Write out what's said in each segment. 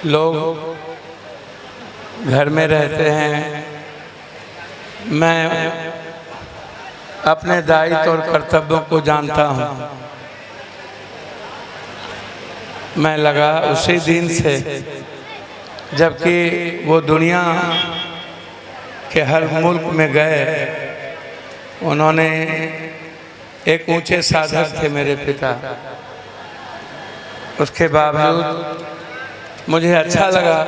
लोग घर में रहते हैं। मैं अपने दायित्व और कर्तव्यों को जानता हूँ। मैं लगा उसी दिन से जबकि वो दुनिया के हर मुल्क में गए। उन्होंने एक ऊंचे साधक थे मेरे पिता। उसके बावजूद मुझे अच्छा लगा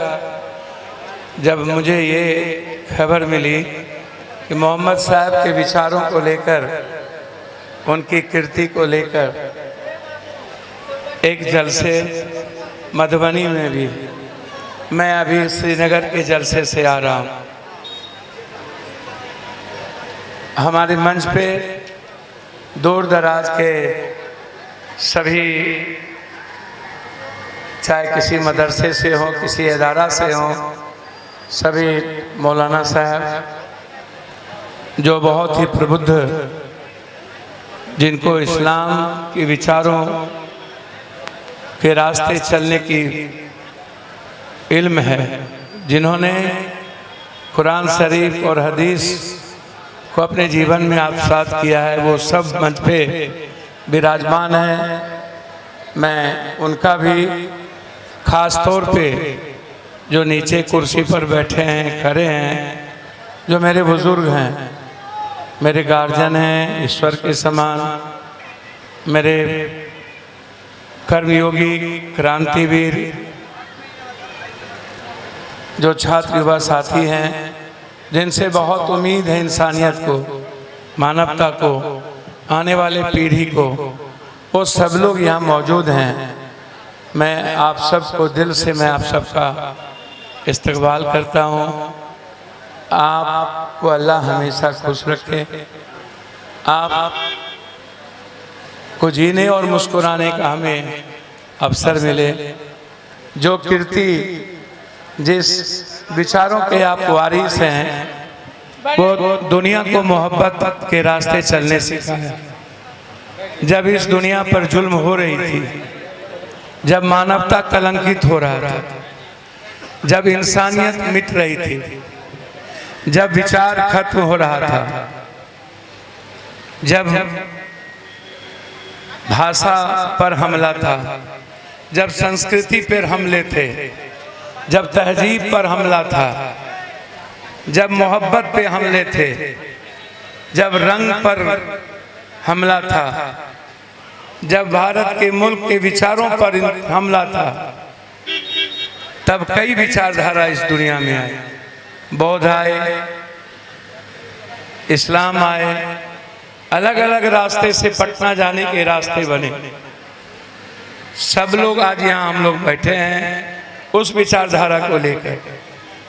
जब मुझे ये खबर मिली कि मोहम्मद साहब के विचारों को लेकर, उनकी कीर्ति को लेकर एक जलसे मधुबनी में भी, मैं अभी श्रीनगर के जलसे से आ रहा हूँ। हमारे मंच पे दूर दराज के सभी, चाहे किसी मदरसे से हो, किसी इदारा से हो, सभी मौलाना साहब जो बहुत ही प्रबुद्ध, जिनको इस्लाम के विचारों के रास्ते चलने की इल्म है, जिन्होंने कुरान शरीफ और हदीस को अपने जीवन में आत्मसात किया है, वो सब मंच पे विराजमान हैं। मैं उनका भी खास तौर पे, जो नीचे कुर्सी पर बैठे हैं, खड़े हैं, जो मेरे बुजुर्ग हैं, मेरे गार्जियन हैं, ईश्वर के समान, मेरे कर्मयोगी क्रांतिवीर, जो छात्र युवा साथी हैं, जिनसे बहुत उम्मीद है इंसानियत को, मानवता को, आने वाले पीढ़ी को, वो सब लोग यहाँ मौजूद हैं। मैं आप सबको दिल से, मैं आप सबका इस्तकबाल करता हूँ। आपको अल्लाह हमेशा खुश रखे, आप को जीने और मुस्कुराने का हमें अवसर मिले। जो कीर्ति, जिस विचारों के आप वारिस हैं, वो दुनिया को मोहब्बत के रास्ते चलने सिखाया। जब इस दुनिया पर जुल्म हो रही थी, जब मानवता कलंकित हो रहा था, जब इंसानियत मिट रही थी, जब विचार खत्म हो रहा था, जब भाषा पर हमला था, जब संस्कृति पर हमले थे, जब तहजीब पर हमला था, जब मोहब्बत पे हमले थे, जब रंग पर हमला था, जब भारत के मुल्क के विचारों पर हमला था, तब कई विचारधारा इस दुनिया में आए। बौद्ध आए, इस्लाम आए, अलग अलग रास्ते से पटना जाने के रास्ते बने। सब लोग आज यहाँ हम लोग बैठे हैं उस विचारधारा को लेकर।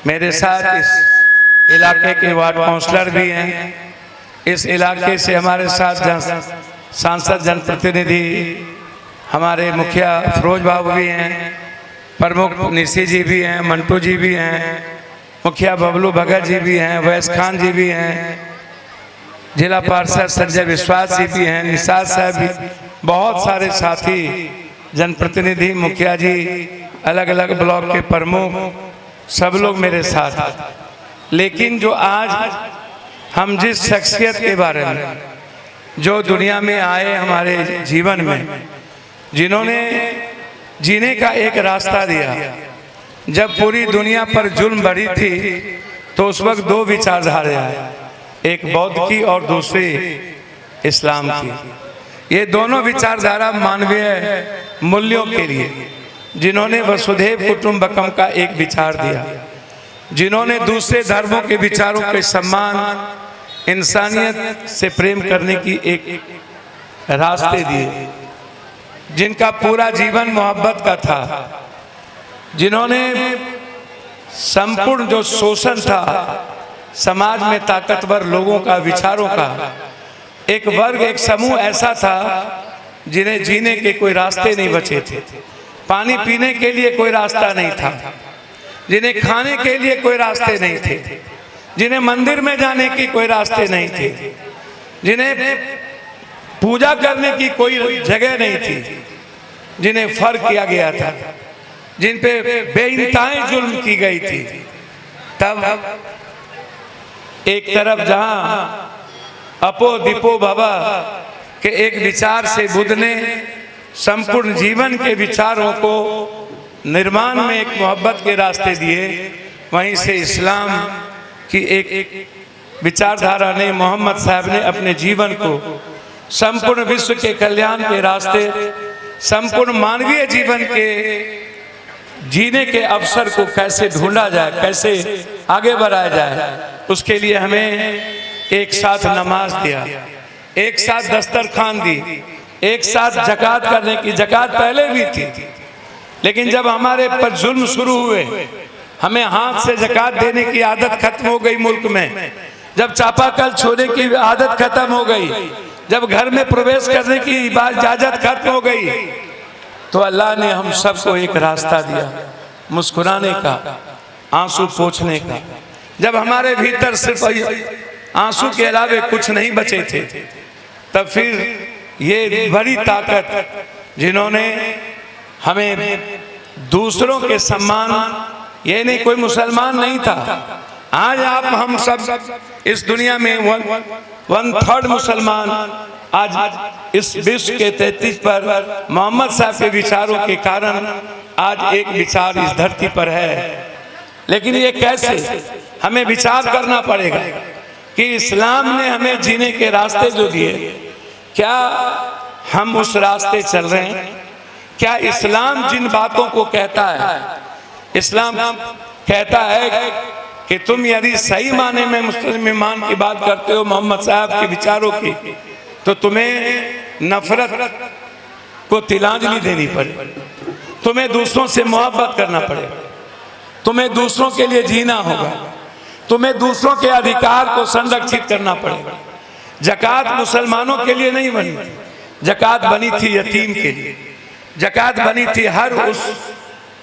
मेरे साथ इस इलाके के वार्ड काउंसलर भी हैं, इस इलाके से हमारे साथ सांसद जनप्रतिनिधि हमारे मुखिया फिरोज बाबू भी हैं, प्रमुख निशी जी भी हैं, मंटू जी भी हैं, मुखिया बबलू भगत जी भी हैं, वैस खान जी भी हैं, जिला पार्षद संजय विश्वास जी भी हैं, निषाद साहब भी, बहुत सारे साथी, जनप्रतिनिधि, मुखिया जी, अलग अलग ब्लॉक के प्रमुख, सब लोग मेरे साथ। लेकिन जो आज हम जिस शख्सियत के बारे में, जो दुनिया में आए हमारे जीवन में, जिन्होंने जीने का एक रास्ता दिया, जब पूरी दुनिया पर जुल्म बढ़ी थी तो उस वक्त दो विचारधारे आए, एक बौद्ध की और दूसरी इस्लाम की। ये दोनों विचारधारा मानवीय मूल्यों के लिए, जिन्होंने वसुधैव कुटुंबकम का एक विचार दिया, जिन्होंने दूसरे धर्मों के विचारों के सम्मान, इंसानियत से प्रेम करने की एक रास्ते दिए, जिनका पूरा जीवन मोहब्बत का था, जिन्होंने संपूर्ण जो शोषण था समाज में ताकतवर लोगों का, विचारों का, एक वर्ग, एक समूह ऐसा था जिन्हें जीने के कोई रास्ते नहीं बचे थे, पानी पीने के लिए कोई रास्ता नहीं था, जिन्हें खाने के लिए कोई रास्ते नहीं थे, जिन्हें मंदिर में जाने की कोई रास्ते नहीं थे, जिन्हें पूजा करने की कोई जगह नहीं थी, जिन्हें फर्क किया गया था। जिन पे बेइंतहाई जुल्म की गई थी, तब एक तरफ जहां अपो दीपो भवा के एक विचार से बुद्ध ने संपूर्ण जीवन के विचारों को निर्माण में एक मोहब्बत के रास्ते दिए, वहीं से इस्लाम की एक विचारधारा ने, मोहम्मद साहब ने अपने जीवन को संपूर्ण विश्व के कल्याण के रास्ते, संपूर्ण मानवीय जीवन के जीने के अवसर को कैसे ढूंढा जाए, कैसे आगे बढ़ाया जाए, उसके लिए हमें एक साथ नमाज दिया, एक साथ दस्तरखान दी, एक साथ जकात करने की। जकात पहले भी थी, लेकिन जब हमारे पर जुल्म शुरू हुए, हमें हाथ से जकात देने की आदत खत्म हो गई मुल्क में, जब चापाकल छोड़ने की आदत खत्म हो गई, जब घर में प्रवेश करने की इजाजत खत्म हो गई, तो अल्लाह ने हम सबको एक रास्ता दिया, मुस्कुराने का, आंसू पोंछने का। जब हमारे भीतर सिर्फ आंसू के अलावे कुछ नहीं बचे थे, तब फिर ये बड़ी ताकत जिन्होंने हमें दूसरों के सम्मान, ये नहीं कोई मुसलमान नहीं था, आज आप हम सब इस दुनिया में 1/3 मुसलमान, आज इस विश्व के 33 पर मोहम्मद साहब के विचारों के कारण आज एक विचार इस धरती पर है। लेकिन ये कैसे, हमें विचार करना पड़ेगा कि इस्लाम ने हमें जीने के रास्ते जो दिए, क्या हम उस रास्ते चल रहे हैं? क्या इस्लाम जिन बातों को कहता है, इस्लाम कहता है कि तुम यदि सही माने में मुस्लिम ईमान की बात करते हो, मोहम्मद साहब के विचारों की, तो तुम्हें नफरत को तिलांजलि देनी पड़ेगी, तुम्हें दूसरों से मोहब्बत करना पड़ेगा, तुम्हें दूसरों के लिए जीना होगा, तुम्हें दूसरों के अधिकार को संरक्षित करना पड़ेगा। जकात मुसलमानों के लिए नहीं बनी थी, जकात बनी थी यतीम के लिए, जकात बनी थी हर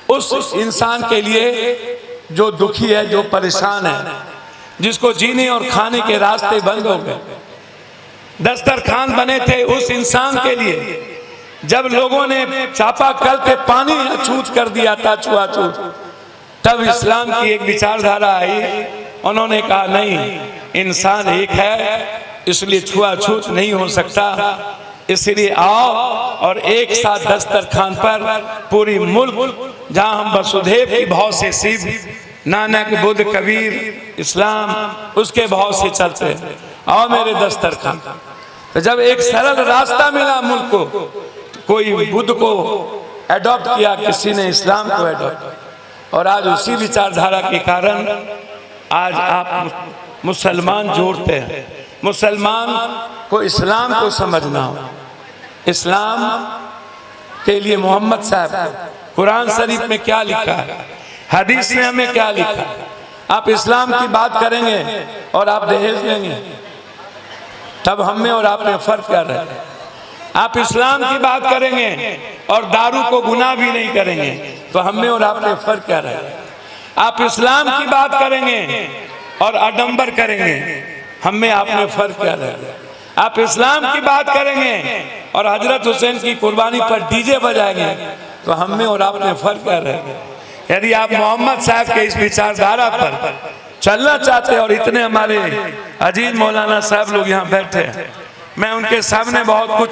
उस इंसान के लिए जो दुखी है, जो परेशान है, जिसको जीने और खाने के रास्ते बंद हो गए। दस्तरखान बने थे उस इंसान के लिए, जब लोगों ने चापाकल पे पानी अछूत कर दिया था, छुआछूत, तब इस्लाम की एक विचारधारा आई, उन्होंने कहा नहीं, इंसान एक है, इसलिए छुआछूत नहीं हो सकता, इसलिए आओ और एक साथ दस्तरखान पर पूरी मुल्क, जहां हम वसुधैव की भाव से शिव, नानक, बुद्ध, कबीर, इस्लाम, उसके भाव से चलते हैं, आओ मेरे दस्तरखान। तो जब एक सरल रास्ता मिला मुल्क को, कोई बुद्ध को एडॉप्ट किया, किसी ने इस्लाम को एडॉप्ट, और आज उसी विचारधारा के कारण आज आप मुसलमान जोड़ते हैं। मुसलमान को इस्लाम को समझना हो, इस्लाम के लिए मोहम्मद साहब कुरान शरीफ में क्या लिखा है, हदीस में हमें क्या लिखा है। आप इस्लाम की बात करेंगे और आप दहेज लेंगे, तब हम में और आप में फर्क कर रहे हैं। आप इस्लाम की बात करेंगे और दारू को गुनाह भी नहीं करेंगे, तो हम में और आप में फर्क कर रहे हैं। आप इस्लाम की बात करेंगे और आडंबर करेंगे, हम में आप में फर्क कर रहे हैं। आप इस्लाम की बात करेंगे और हजरत हुसैन की कुर्बानी पर डीजे बजाएंगे, तो हम में और आप में फर्क कर रहे हैं। यदि आप मोहम्मद साहब के इस विचारधारा पर चलना चाहते हैं, और इतने हमारे अजीज मौलाना साहब लोग यहाँ बैठे हैं, मैं उनके सामने बहुत कुछ,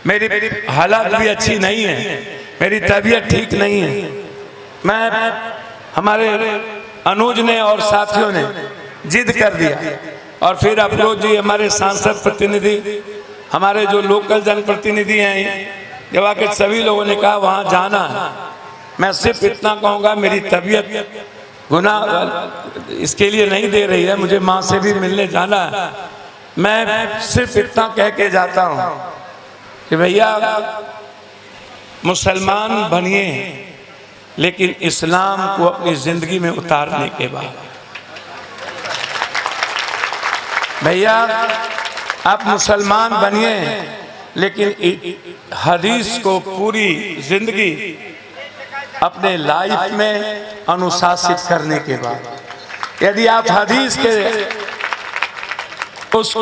मेरी हालात भी अच्छी नहीं है, मेरी तबीयत ठीक नहीं है, मैं, हमारे अनुज ने और साथियों ने जिद कर दिया, और फिर अफरोज जी हमारे सांसद प्रतिनिधि, हमारे जो लोकल जनप्रतिनिधि हैं, जब आकर सभी लोगों ने कहा वहाँ जाना है। मैं सिर्फ इतना कहूँगा, मेरी तबीयत गुनाह इसके लिए नहीं दे रही है, मुझे माँ से भी मिलने जाना है। मैं सिर्फ इतना कह के जाता हूँ कि भैया मुसलमान बनिए, लेकिन इस्लाम को अपनी जिंदगी में उतारने के बाद, भैया आप मुसलमान बनिए, लेकिन हदीस को पूरी जिंदगी अपने लाइफ में अनुशासित करने के बाद, यदि आप हदीस के उस